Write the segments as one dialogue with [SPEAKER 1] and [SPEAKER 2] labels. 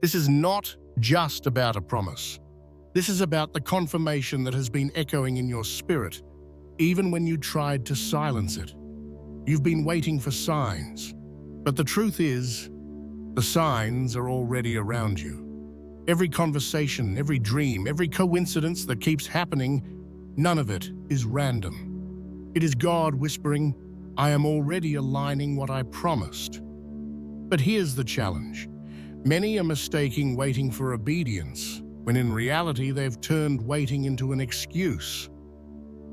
[SPEAKER 1] This is not just about a promise. This is about the confirmation that has been echoing in your spirit, even when you tried to silence it. You've been waiting for signs, but the truth is, the signs are already around you. Every conversation, every dream, every coincidence that keeps happening, none of it is random. It is God whispering, I am already aligning what I promised. But here's the challenge. Many are mistaking waiting for obedience, when in reality they've turned waiting into an excuse.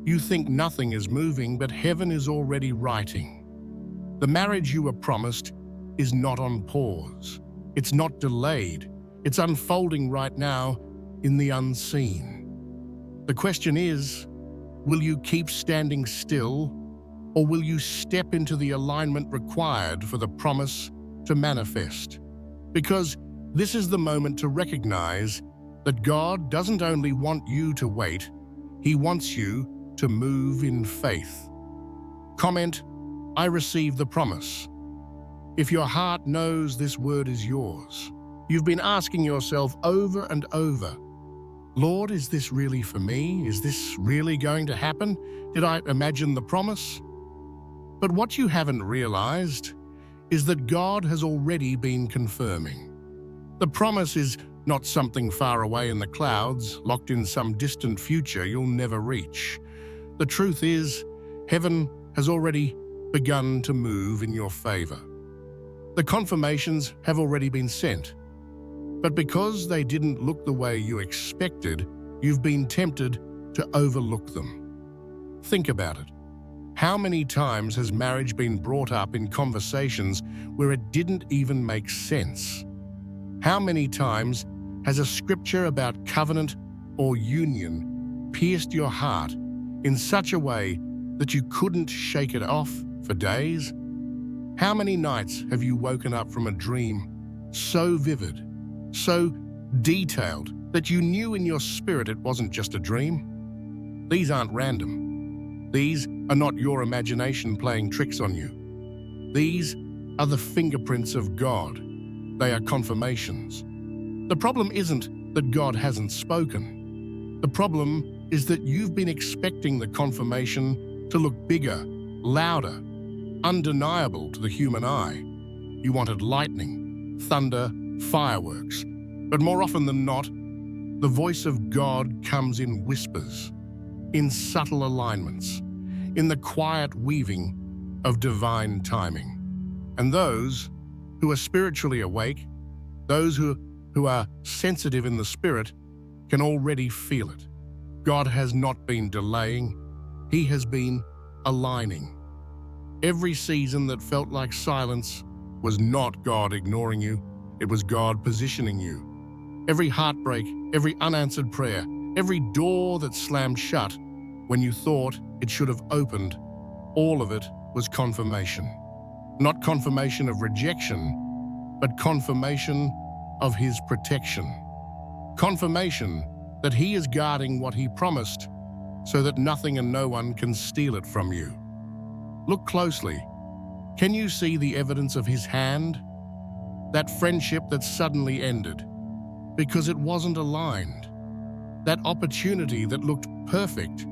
[SPEAKER 1] You think nothing is moving, but heaven is already writing. The marriage you were promised is not on pause. It's not delayed. It's unfolding right now in the unseen. The question is, will you keep standing still, or will you step into the alignment required for the promise to manifest? Because this is the moment to recognize that God doesn't only want you to wait, He wants you to move in faith. Comment, I receive the promise. If your heart knows this word is yours, you've been asking yourself over and over, Lord, is this really for me? Is this really going to happen? Did I imagine the promise? But what you haven't realized is that God has already been confirming. The promise is not something far away in the clouds, locked in some distant future you'll never reach. The truth is, heaven has already begun to move in your favor. The confirmations have already been sent. But because they didn't look the way you expected, you've been tempted to overlook them. Think about it. How many times has marriage been brought up in conversations where it didn't even make sense? How many times has a scripture about covenant or union pierced your heart in such a way that you couldn't shake it off for days? How many nights have you woken up from a dream so vivid, so detailed, that you knew in your spirit it wasn't just a dream? These aren't random. These are not your imagination playing tricks on you. These are the fingerprints of God. They are confirmations. The problem isn't that God hasn't spoken. The problem is that you've been expecting the confirmation to look bigger, louder, undeniable to the human eye. You wanted lightning, thunder, fireworks. But more often than not, the voice of God comes in whispers, in subtle alignments, in the quiet weaving of divine timing. And those who are spiritually awake, those who are sensitive in the spirit, can already feel it. God has not been delaying, He has been aligning. Every season that felt like silence was not God ignoring you, it was God positioning you. Every heartbreak, every unanswered prayer, every door that slammed shut when you thought it should have opened, all of it was confirmation. Not confirmation of rejection, but confirmation of His protection. Confirmation that He is guarding what He promised so that nothing and no one can steal it from you. Look closely. Can you see the evidence of His hand? That friendship that suddenly ended because it wasn't aligned. That opportunity that looked perfect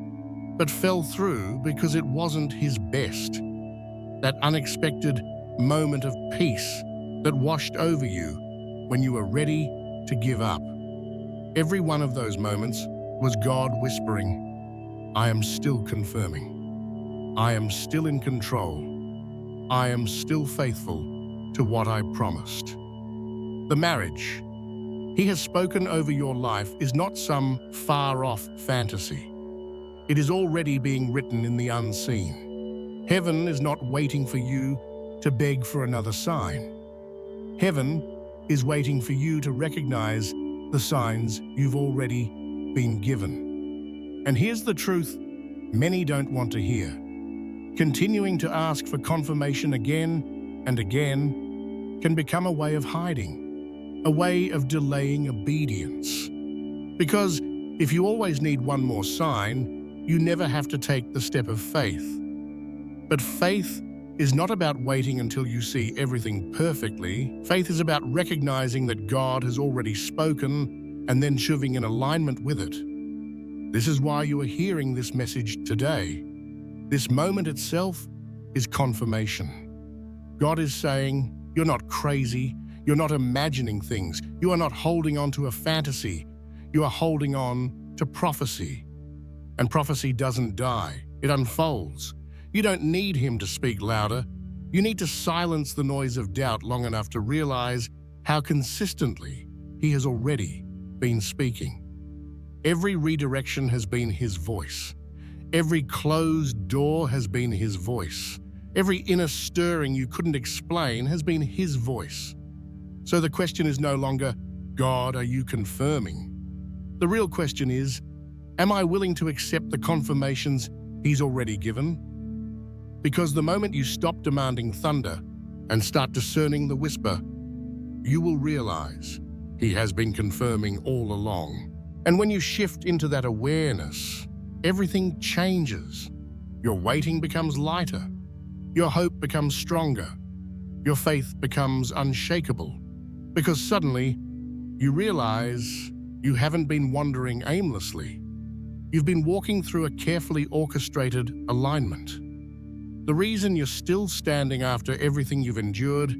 [SPEAKER 1] but fell through because it wasn't His best. That unexpected moment of peace that washed over you when you were ready to give up. Every one of those moments was God whispering, I am still confirming. I am still in control. I am still faithful to what I promised. The marriage He has spoken over your life is not some far-off fantasy. It is already being written in the unseen. Heaven is not waiting for you to beg for another sign. Heaven is waiting for you to recognize the signs you've already been given. And here's the truth many don't want to hear. Continuing to ask for confirmation again and again can become a way of hiding, a way of delaying obedience. Because if you always need one more sign, you never have to take the step of faith. But faith is not about waiting until you see everything perfectly. Faith is about recognizing that God has already spoken and then moving in alignment with it. This is why you are hearing this message today. This moment itself is confirmation. God is saying, you're not crazy, you're not imagining things, you are not holding on to a fantasy, you are holding on to prophecy. And prophecy doesn't die, it unfolds. You don't need him to speak louder. You need to silence the noise of doubt long enough to realize how consistently he has already been speaking. Every redirection has been his voice. Every closed door has been his voice. Every inner stirring you couldn't explain has been his voice. So the question is no longer, God, are you confirming? The real question is, am I willing to accept the confirmations he's already given? Because the moment you stop demanding thunder and start discerning the whisper, you will realize he has been confirming all along. And when you shift into that awareness, everything changes. Your waiting becomes lighter. Your hope becomes stronger. Your faith becomes unshakable. Because suddenly, you realize you haven't been wandering aimlessly. You've been walking through a carefully orchestrated alignment. The reason you're still standing after everything you've endured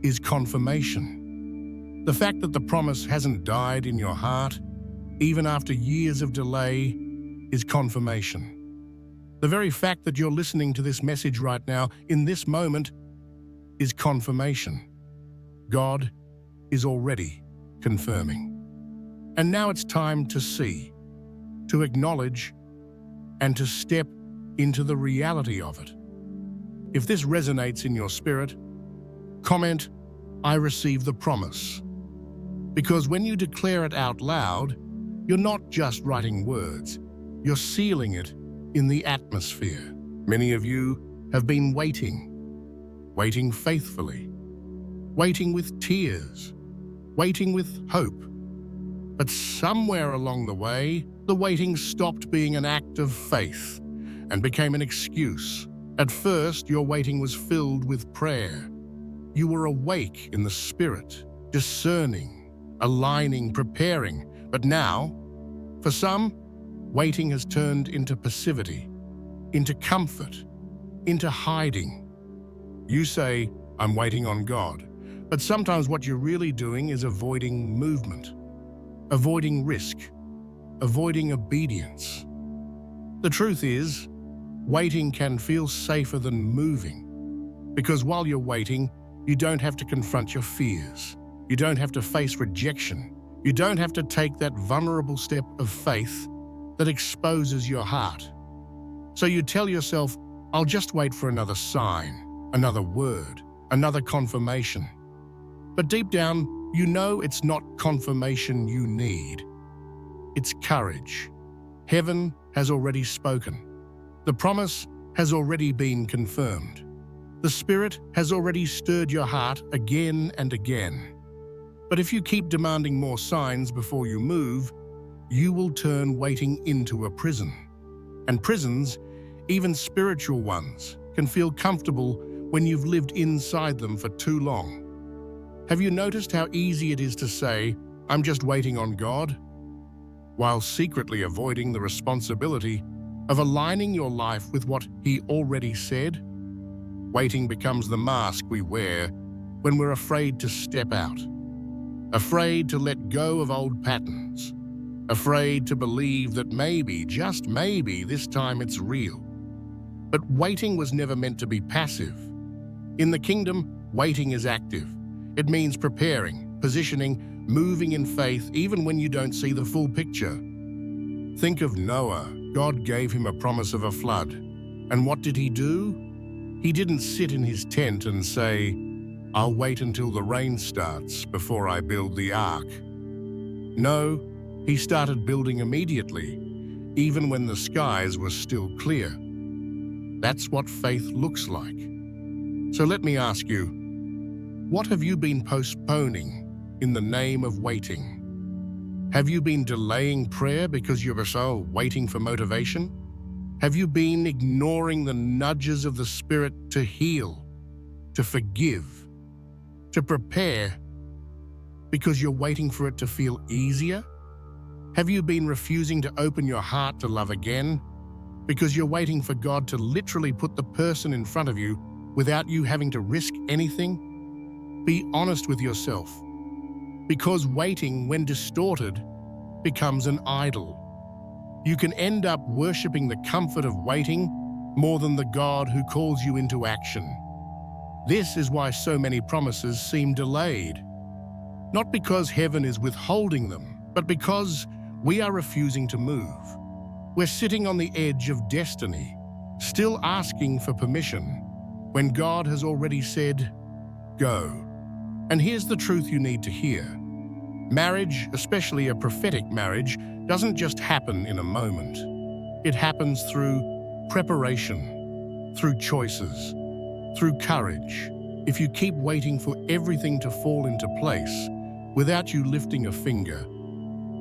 [SPEAKER 1] is confirmation. The fact that the promise hasn't died in your heart, even after years of delay, is confirmation. The very fact that you're listening to this message right now, in this moment, is confirmation. God is already confirming. And now it's time to see, to acknowledge, and to step into the reality of it. If this resonates in your spirit, comment, I receive the promise. Because when you declare it out loud, you're not just writing words, you're sealing it in the atmosphere. Many of you have been waiting faithfully, waiting with tears, waiting with hope. But somewhere along the way, the waiting stopped being an act of faith and became an excuse. At first, your waiting was filled with prayer. You were awake in the spirit, discerning, aligning, preparing. But now, for some, waiting has turned into passivity, into comfort, into hiding. You say, I'm waiting on God. But sometimes what you're really doing is avoiding movement, avoiding risk, avoiding obedience. The truth is, waiting can feel safer than moving, because while you're waiting, you don't have to confront your fears. You don't have to face rejection. You don't have to take that vulnerable step of faith that exposes your heart. So you tell yourself, I'll just wait for another sign, another word, another confirmation. But deep down, you know it's not confirmation you need. It's courage. Heaven has already spoken. The promise has already been confirmed. The Spirit has already stirred your heart again and again. But if you keep demanding more signs before you move, you will turn waiting into a prison. And prisons, even spiritual ones, can feel comfortable when you've lived inside them for too long. Have you noticed how easy it is to say, I'm just waiting on God, while secretly avoiding the responsibility of aligning your life with what He already said? Waiting becomes the mask we wear when we're afraid to step out, afraid to let go of old patterns, afraid to believe that maybe, just maybe, this time it's real. But waiting was never meant to be passive. In the kingdom, waiting is active. It means preparing, positioning, moving in faith even when you don't see the full picture. Think of Noah. God gave him a promise of a flood. And what did he do? He didn't sit in his tent and say, I'll wait until the rain starts before I build the ark. No, he started building immediately, even when the skies were still clear. That's what faith looks like. So let me ask you, what have you been postponing in the name of waiting? Have you been delaying prayer because you were so waiting for motivation? Have you been ignoring the nudges of the Spirit to heal, to forgive, to prepare because you're waiting for it to feel easier? Have you been refusing to open your heart to love again because you're waiting for God to literally put the person in front of you without you having to risk anything? Be honest with yourself, because waiting, when distorted, becomes an idol. You can end up worshiping the comfort of waiting more than the God who calls you into action. This is why so many promises seem delayed. Not because heaven is withholding them, but because we are refusing to move. We're sitting on the edge of destiny, still asking for permission, when God has already said, go. And here's the truth you need to hear. Marriage, especially a prophetic marriage, doesn't just happen in a moment. It happens through preparation, through choices, through courage. If you keep waiting for everything to fall into place without you lifting a finger,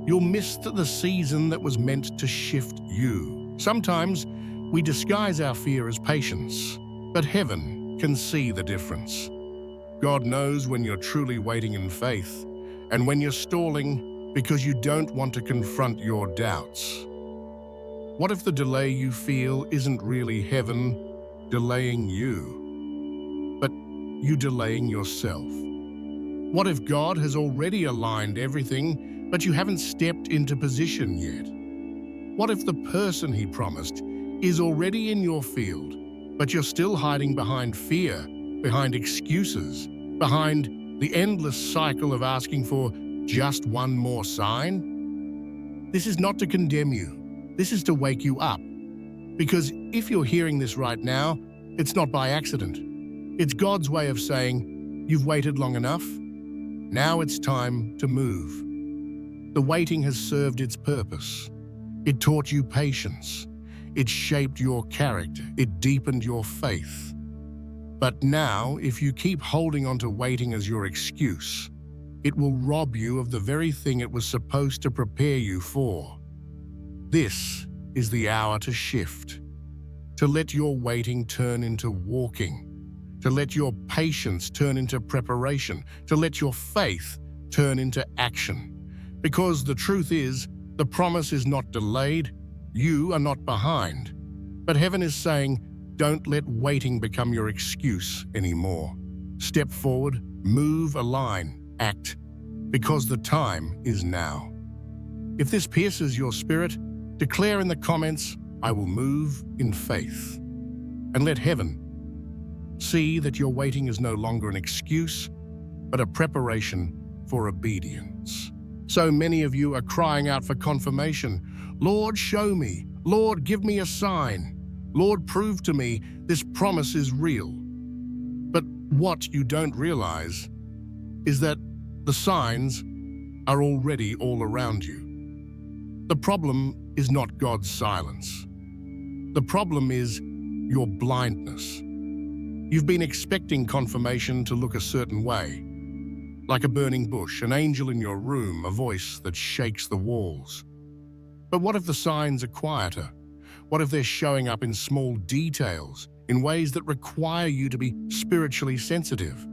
[SPEAKER 1] you'll miss the season that was meant to shift you. Sometimes we disguise our fear as patience, but heaven can see the difference. God knows when you're truly waiting in faith and when you're stalling because you don't want to confront your doubts. What if the delay you feel isn't really heaven delaying you, but you delaying yourself? What if God has already aligned everything, but you haven't stepped into position yet? What if the person He promised is already in your field, but you're still hiding behind fear, behind excuses, behind the endless cycle of asking for just one more sign? This is not to condemn you. This is to wake you up. Because if you're hearing this right now, it's not by accident. It's God's way of saying, you've waited long enough. Now it's time to move. The waiting has served its purpose. It taught you patience. It shaped your character. It deepened your faith. But now, if you keep holding on to waiting as your excuse, it will rob you of the very thing it was supposed to prepare you for. This is the hour to shift, to let your waiting turn into walking, to let your patience turn into preparation, to let your faith turn into action. Because the truth is, the promise is not delayed, you are not behind. But heaven is saying, don't let waiting become your excuse anymore. Step forward, move, align, act, because the time is now. If this pierces your spirit, declare in the comments, I will move in faith. And let heaven see that your waiting is no longer an excuse, but a preparation for obedience. So many of you are crying out for confirmation. Lord, show me. Lord, give me a sign. Lord, prove to me this promise is real. But what you don't realize is that the signs are already all around you. The problem is not God's silence. The problem is your blindness. You've been expecting confirmation to look a certain way, like a burning bush, an angel in your room, a voice that shakes the walls. But what if the signs are quieter? What if they're showing up in small details, in ways that require you to be spiritually sensitive?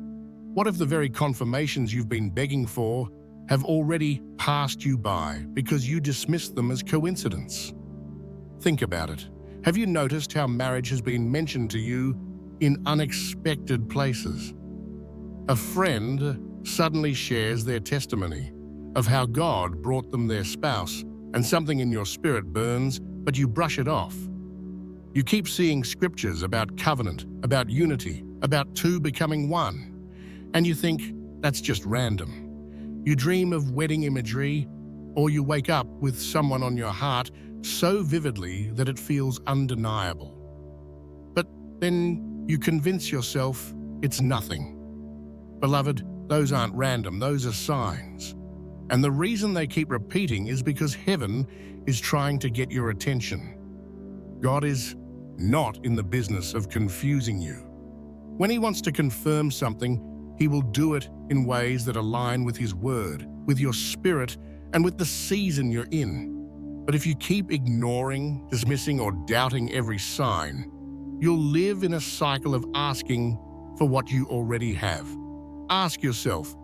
[SPEAKER 1] What if the very confirmations you've been begging for have already passed you by because you dismissed them as coincidence? Think about it. Have you noticed how marriage has been mentioned to you in unexpected places? A friend suddenly shares their testimony of how God brought them their spouse, and something in your spirit burns, but you brush it off. You keep seeing scriptures about covenant, about unity, about two becoming one, and you think that's just random. You dream of wedding imagery, or you wake up with someone on your heart so vividly that it feels undeniable. But then you convince yourself it's nothing. Beloved, those aren't random, those are signs. And the reason they keep repeating is because heaven is trying to get your attention. God is not in the business of confusing you. When He wants to confirm something, He will do it in ways that align with His word, with your spirit, and with the season you're in. But if you keep ignoring, dismissing, or doubting every sign, you'll live in a cycle of asking for what you already have. Ask yourself,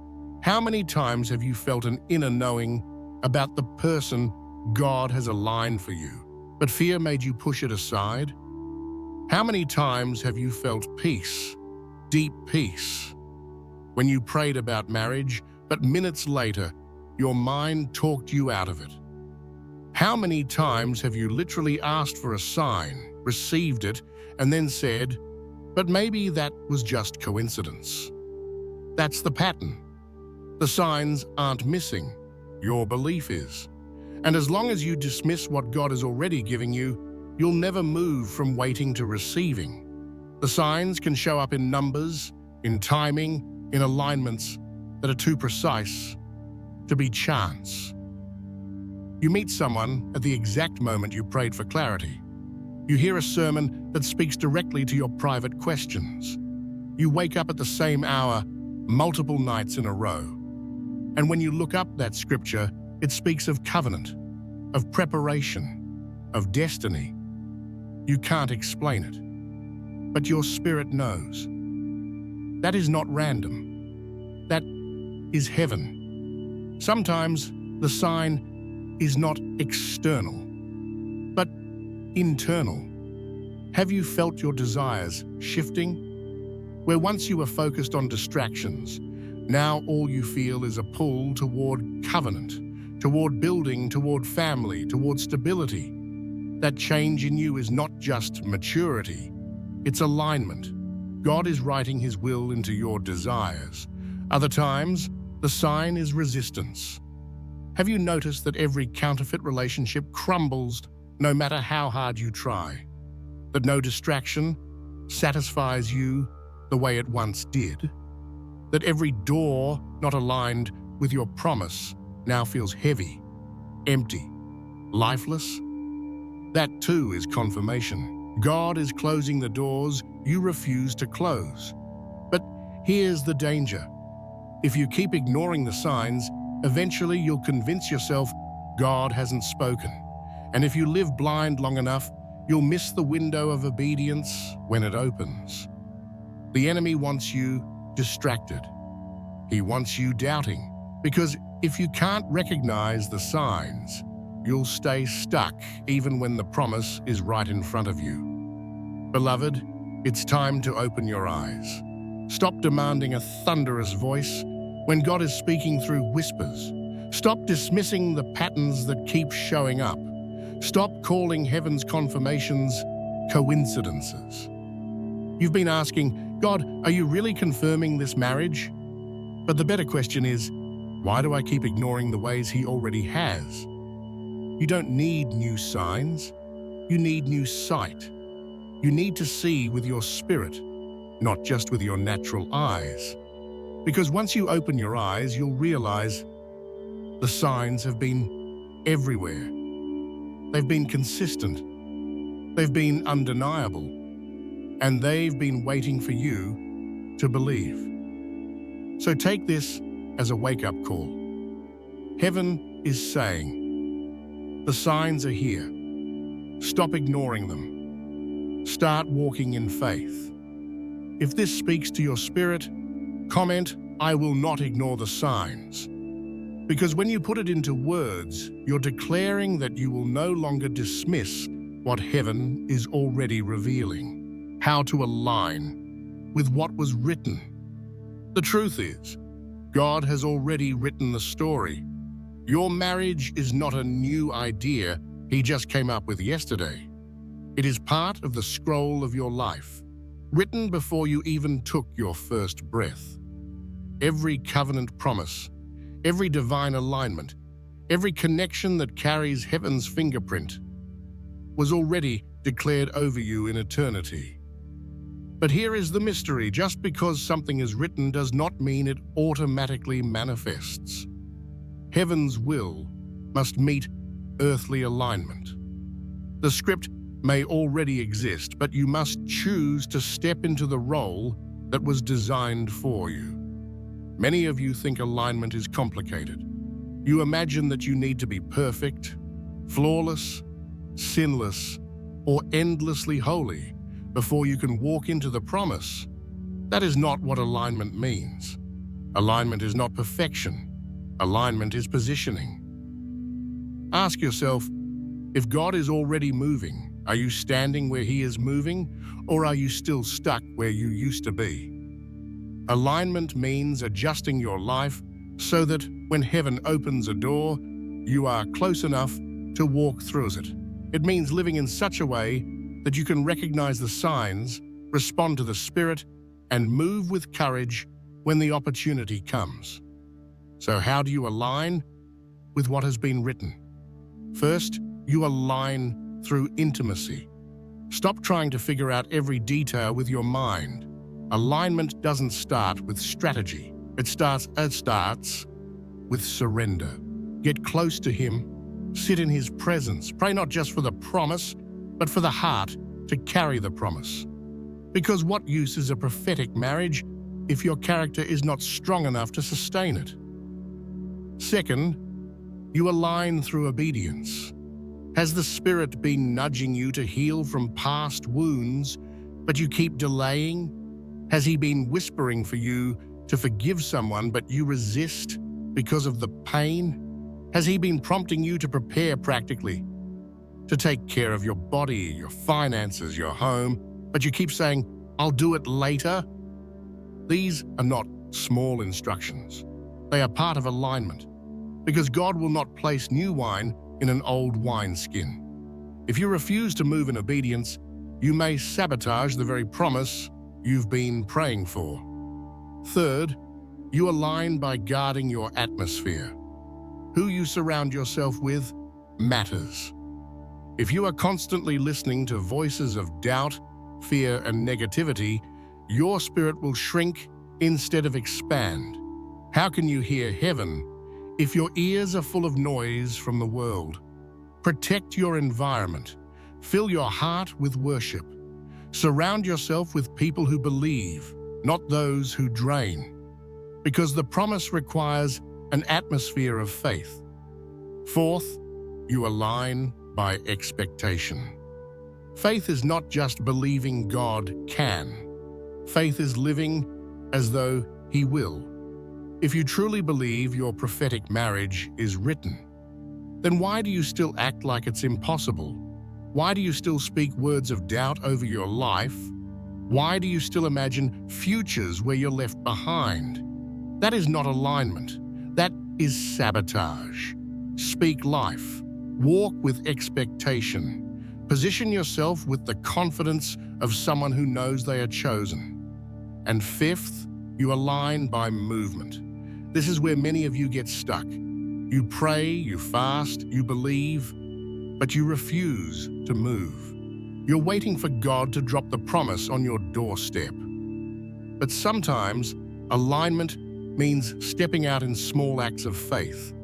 [SPEAKER 1] how many times have you felt an inner knowing about the person God has aligned for you, but fear made you push it aside? How many times have you felt peace, deep peace, when you prayed about marriage, but minutes later, your mind talked you out of it? How many times have you literally asked for a sign, received it, and then said, but maybe that was just coincidence? That's the pattern. The signs aren't missing. Your belief is. And as long as you dismiss what God is already giving you, you'll never move from waiting to receiving. The signs can show up in numbers, in timing, in alignments that are too precise to be chance. You meet someone at the exact moment you prayed for clarity. You hear a sermon that speaks directly to your private questions. You wake up at the same hour multiple nights in a row. And when you look up that scripture, it speaks of covenant, of preparation, of destiny. You can't explain it, but your spirit knows. That is not random. That is heaven. Sometimes the sign is not external, but internal. Have you felt your desires shifting? Where once you were focused on distractions, now all you feel is a pull toward covenant, toward building, toward family, toward stability. That change in you is not just maturity, it's alignment. God is writing His will into your desires. Other times, the sign is resistance. Have you noticed that every counterfeit relationship crumbles no matter how hard you try? That no distraction satisfies you the way it once did? That every door not aligned with your promise now feels heavy, empty, lifeless? That too is confirmation. God is closing the doors you refuse to close. But here's the danger. If you keep ignoring the signs, eventually you'll convince yourself God hasn't spoken. And if you live blind long enough, you'll miss the window of obedience when it opens. The enemy wants you distracted. He wants you doubting, because if you can't recognize the signs, you'll stay stuck even when the promise is right in front of you. Beloved, it's time to open your eyes. Stop demanding a thunderous voice when God is speaking through whispers. Stop dismissing the patterns that keep showing up. Stop calling heaven's confirmations coincidences. You've been asking, God, are you really confirming this marriage? But the better question is, why do I keep ignoring the ways He already has? You don't need new signs. You need new sight. You need to see with your spirit, not just with your natural eyes. Because once you open your eyes, you'll realize the signs have been everywhere. They've been consistent. They've been undeniable. And they've been waiting for you to believe. So take this as a wake-up call. Heaven is saying, the signs are here. Stop ignoring them. Start walking in faith. If this speaks to your spirit, comment, I will not ignore the signs. Because when you put it into words, you're declaring that you will no longer dismiss what heaven is already revealing. How to align with what was written. The truth is, God has already written the story. Your marriage is not a new idea He just came up with yesterday. It is part of the scroll of your life, written before you even took your first breath. Every covenant promise, every divine alignment, every connection that carries heaven's fingerprint was already declared over you in eternity. But here is the mystery. Just because something is written does not mean it automatically manifests. Heaven's will must meet earthly alignment. The script may already exist, but you must choose to step into the role that was designed for you. Many of you think alignment is complicated. You imagine that you need to be perfect, flawless, sinless, or endlessly holy before you can walk into the promise. That is not what alignment means. Alignment is not perfection. Alignment is positioning. Ask yourself, if God is already moving, are you standing where He is moving, or are you still stuck where you used to be? Alignment means adjusting your life so that when heaven opens a door, you are close enough to walk through it. It means living in such a way that you can recognize the signs, respond to the Spirit, and move with courage when the opportunity comes. So how do you align with what has been written? First, you align through intimacy. Stop trying to figure out every detail with your mind. Alignment doesn't start with strategy. It starts with surrender. Get close to Him, sit in His presence. Pray not just for the promise, but for the heart to carry the promise. Because what use is a prophetic marriage if your character is not strong enough to sustain it? Second, you align through obedience. Has the Spirit been nudging you to heal from past wounds, but you keep delaying? Has He been whispering for you to forgive someone, but you resist because of the pain? Has He been prompting you to prepare practically, to take care of your body, your finances, your home, but you keep saying, "I'll do it later"? These are not small instructions. They are part of alignment, because God will not place new wine in an old wineskin. If you refuse to move in obedience, you may sabotage the very promise you've been praying for. Third, you align by guarding your atmosphere. Who you surround yourself with matters. If you are constantly listening to voices of doubt, fear, and negativity, your spirit will shrink instead of expand. How can you hear heaven if your ears are full of noise from the world? Protect your environment. Fill your heart with worship. Surround yourself with people who believe, not those who drain, because the promise requires an atmosphere of faith. Fourth, you align by expectation. Faith is not just believing God can. Faith is living as though He will. If you truly believe your prophetic marriage is written, then why do you still act like it's impossible? Why do you still speak words of doubt over your life? Why do you still imagine futures where you're left behind? That is not alignment. That is sabotage. Speak life. Walk with expectation. Position yourself with the confidence of someone who knows they are chosen. And fifth, you align by movement. This is where many of you get stuck. You pray, you fast, you believe, but you refuse to move. You're waiting for God to drop the promise on your doorstep. But sometimes, alignment means stepping out in small acts of faith.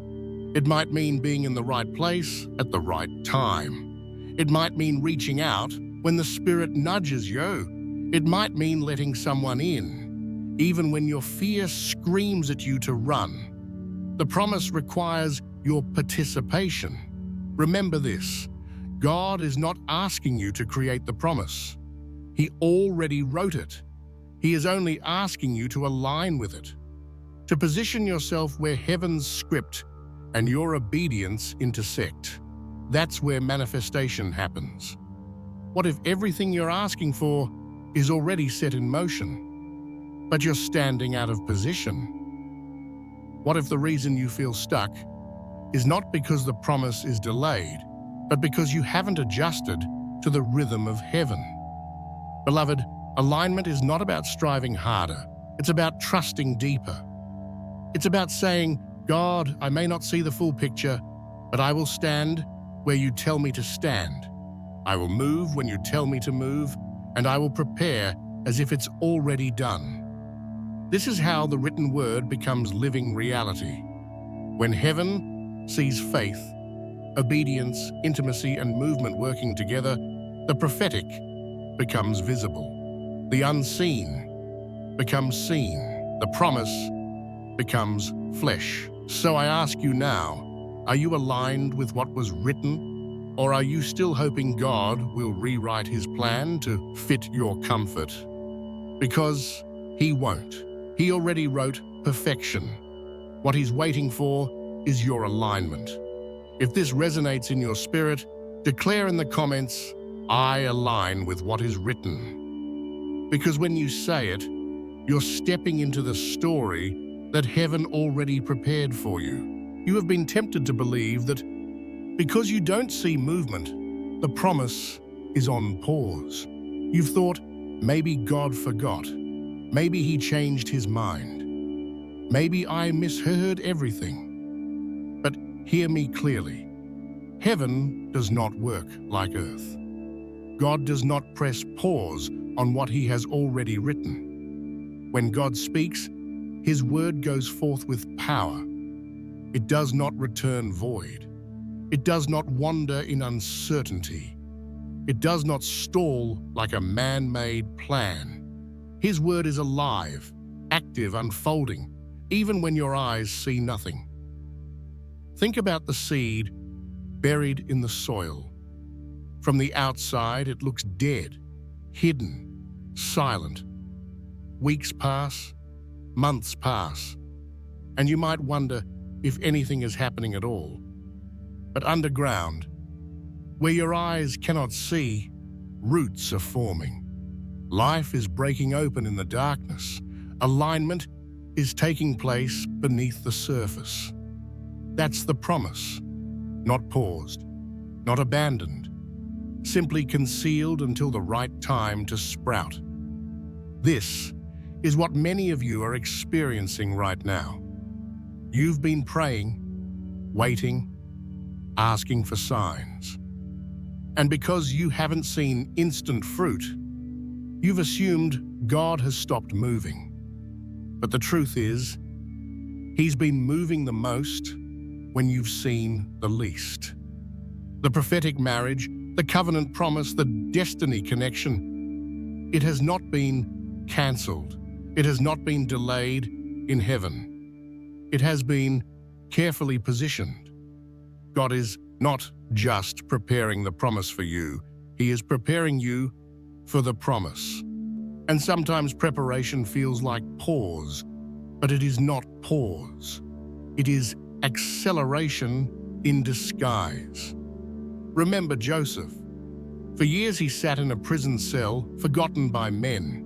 [SPEAKER 1] It might mean being in the right place at the right time. It might mean reaching out when the Spirit nudges you. It might mean letting someone in, even when your fear screams at you to run. The promise requires your participation. Remember this, God is not asking you to create the promise. He already wrote it. He is only asking you to align with it, to position yourself where heaven's script and your obedience intersect. That's where manifestation happens. What if everything you're asking for is already set in motion, but you're standing out of position? What if the reason you feel stuck is not because the promise is delayed, but because you haven't adjusted to the rhythm of heaven? Beloved, alignment is not about striving harder. It's about trusting deeper. It's about saying, God, I may not see the full picture, but I will stand where you tell me to stand. I will move when you tell me to move, and I will prepare as if it's already done. This is how the written word becomes living reality. When heaven sees faith, obedience, intimacy, and movement working together, the prophetic becomes visible. The unseen becomes seen. The promise becomes flesh. So I ask you now, are you aligned with what was written? Or are you still hoping God will rewrite his plan to fit your comfort? Because he won't. He already wrote perfection. What he's waiting for is your alignment. If this resonates in your spirit, declare in the comments, "I align with what is written." Because when you say it, you're stepping into the story that heaven already prepared for you. You have been tempted to believe that because you don't see movement, the promise is on pause. You've thought, maybe God forgot. Maybe he changed his mind. Maybe I misheard everything. But hear me clearly. Heaven does not work like earth. God does not press pause on what he has already written. When God speaks, his word goes forth with power. It does not return void. It does not wander in uncertainty. It does not stall like a man-made plan. His word is alive, active, unfolding, even when your eyes see nothing. Think about the seed buried in the soil. From the outside, it looks dead, hidden, silent. Weeks pass, months pass, and you might wonder if anything is happening at all. But underground, where your eyes cannot see, roots are forming. Life is breaking open in the darkness. Alignment is taking place beneath the surface. That's the promise, not paused, not abandoned, simply concealed until the right time to sprout. This is what many of you are experiencing right now. You've been praying, waiting, asking for signs. And because you haven't seen instant fruit, you've assumed God has stopped moving. But the truth is, he's been moving the most when you've seen the least. The prophetic marriage, the covenant promise, the destiny connection, it has not been cancelled. It has not been delayed in heaven. It has been carefully positioned. God is not just preparing the promise for you, he is preparing you for the promise. And sometimes preparation feels like pause, but it is not pause. It is acceleration in disguise. Remember Joseph. For years he sat in a prison cell, forgotten by men.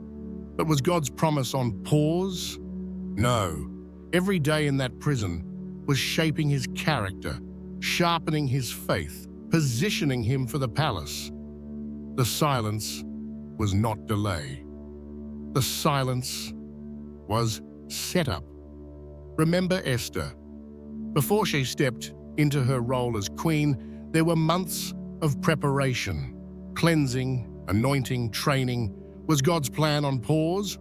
[SPEAKER 1] But was God's promise on pause? No. Every day in that prison was shaping his character, sharpening his faith, positioning him for the palace. The silence was not delay. The silence was setup. Remember Esther. Before she stepped into her role as queen, there were months of preparation, cleansing, anointing, training. Was God's plan on pause?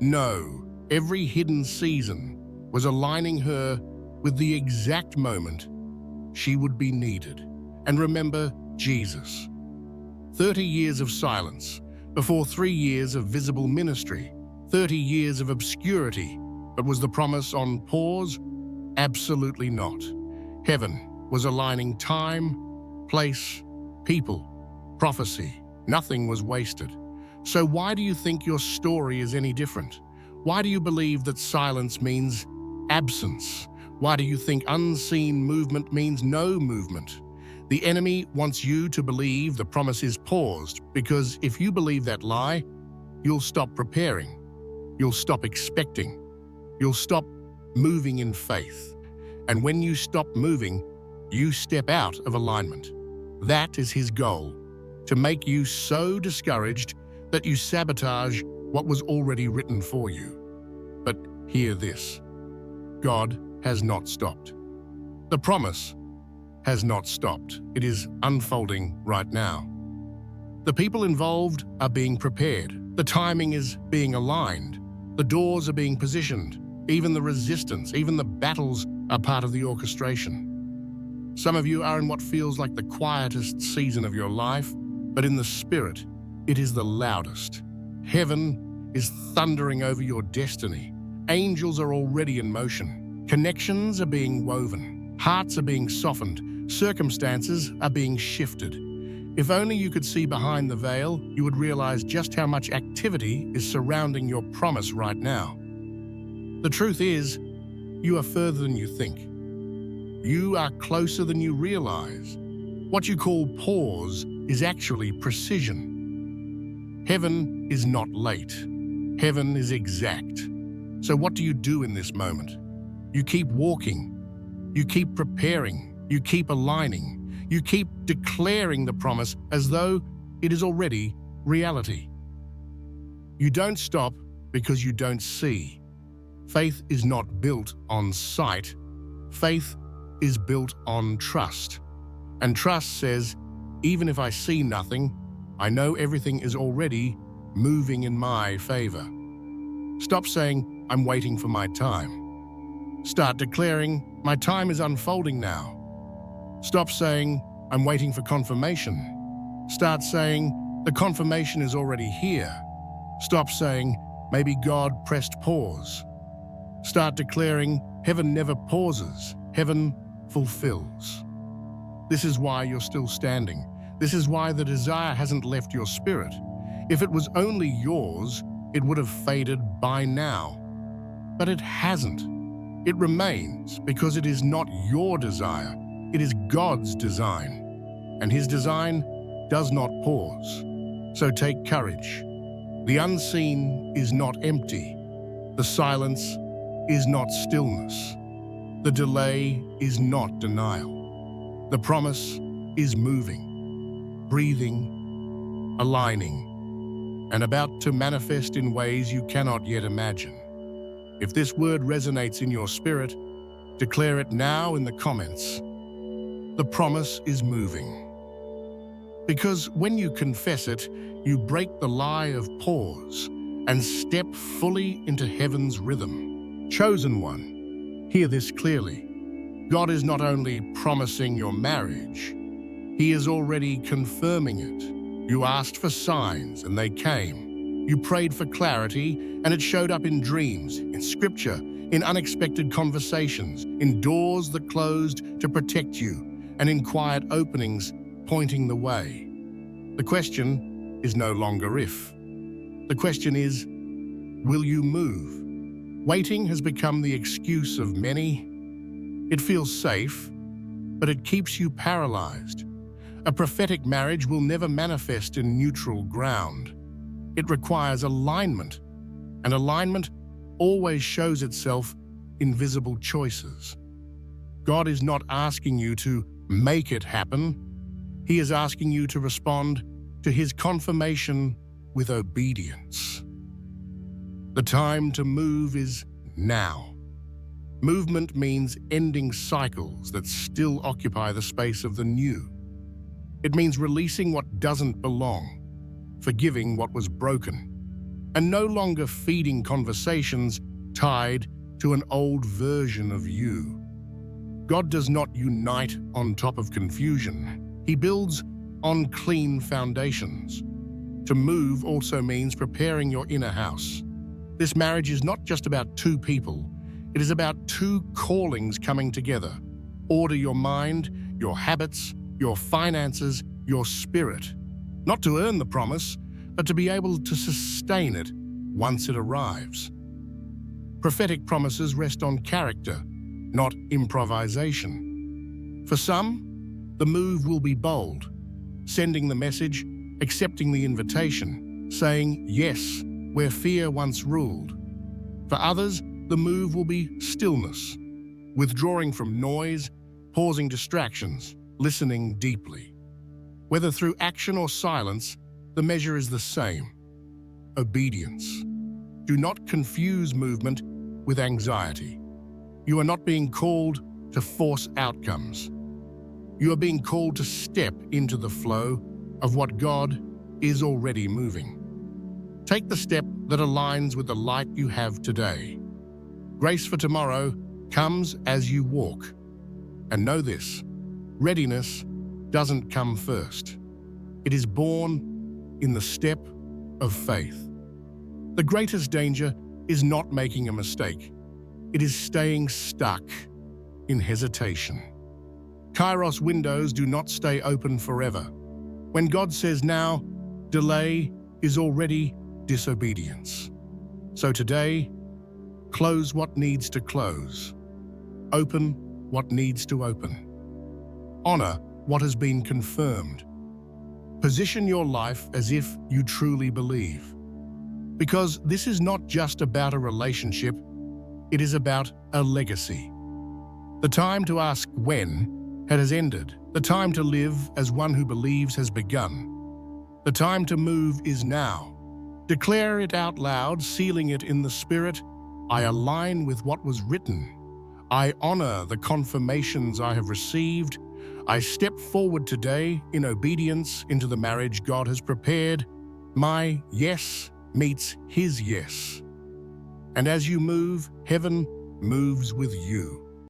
[SPEAKER 1] No. Every hidden season was aligning her with the exact moment she would be needed. And remember Jesus. 30 years of silence before 3 years of visible ministry, 30 years of obscurity. But was the promise on pause? Absolutely not. Heaven was aligning time, place, people, prophecy. Nothing was wasted. So why do you think your story is any different? Why do you believe that silence means absence? Why do you think unseen movement means no movement? The enemy wants you to believe the promise is paused, because if you believe that lie, you'll stop preparing. You'll stop expecting. You'll stop moving in faith. And when you stop moving, you step out of alignment. That is his goal, to make you so discouraged that you sabotage what was already written for you. But hear this. God has not stopped. The promise has not stopped. It is unfolding right now. The people involved are being prepared. The timing is being aligned. The doors are being positioned. Even the resistance, even the battles are part of the orchestration. Some of you are in what feels like the quietest season of your life, but in the spirit, it is the loudest. Heaven is thundering over your destiny. Angels are already in motion. Connections are being woven. Hearts are being softened. Circumstances are being shifted. If only you could see behind the veil, you would realize just how much activity is surrounding your promise right now. The truth is, you are further than you think. You are closer than you realize. What you call pause is actually precision. Heaven is not late. Heaven is exact. So what do you do in this moment? You keep walking. You keep preparing. You keep aligning. You keep declaring the promise as though it is already reality. You don't stop because you don't see. Faith is not built on sight. Faith is built on trust. And trust says, even if I see nothing, I know everything is already moving in my favor. Stop saying, I'm waiting for my time. Start declaring, my time is unfolding now. Stop saying, I'm waiting for confirmation. Start saying, the confirmation is already here. Stop saying, maybe God pressed pause. Start declaring, heaven never pauses, heaven fulfills. This is why you're still standing. This is why the desire hasn't left your spirit. If it was only yours, it would have faded by now. But it hasn't. It remains because it is not your desire. It is God's design. And His design does not pause. So take courage. The unseen is not empty. The silence is not stillness. The delay is not denial. The promise is moving, breathing, aligning, and about to manifest in ways you cannot yet imagine. If this word resonates in your spirit, declare it now in the comments. The promise is moving. Because when you confess it, you break the lie of pause and step fully into heaven's rhythm. Chosen one, hear this clearly. God is not only promising your marriage, He is already confirming it. You asked for signs and they came. You prayed for clarity and it showed up in dreams, in scripture, in unexpected conversations, in doors that closed to protect you, and in quiet openings pointing the way. The question is no longer if. The question is, will you move? Waiting has become the excuse of many. It feels safe, but it keeps you paralyzed. A prophetic marriage will never manifest in neutral ground. It requires alignment, and alignment always shows itself in visible choices. God is not asking you to make it happen. He is asking you to respond to His confirmation with obedience. The time to move is now. Movement means ending cycles that still occupy the space of the new. It means releasing what doesn't belong, forgiving what was broken, and no longer feeding conversations tied to an old version of you. God does not unite on top of confusion. He builds on clean foundations. To move also means preparing your inner house. This marriage is not just about two people. It is about two callings coming together. Order your mind, your habits, your finances, your spirit. Not to earn the promise, but to be able to sustain it once it arrives. Prophetic promises rest on character, not improvisation. For some, the move will be bold, sending the message, accepting the invitation, saying yes where fear once ruled. For others, the move will be stillness, withdrawing from noise, pausing distractions, listening deeply. Whether through action or silence, the measure is the same: obedience. Do not confuse movement with anxiety. You are not being called to force outcomes. You are being called to step into the flow of what God is already moving. Take the step that aligns with the light you have today. Grace for tomorrow comes as you walk. And know this: readiness doesn't come first. It is born in the step of faith. The greatest danger is not making a mistake. It is staying stuck in hesitation. Kairos windows do not stay open forever. When God says now, delay is already disobedience. So today, close what needs to close. Open what needs to open. Honor what has been confirmed. Position your life as if you truly believe. Because this is not just about a relationship, it is about a legacy. The time to ask when has ended. The time to live as one who believes has begun. The time to move is now. Declare it out loud, sealing it in the Spirit. I align with what was written. I honor the confirmations I have received. I step forward today in obedience into the marriage God has prepared. My yes meets His yes. And as you move, heaven moves with you.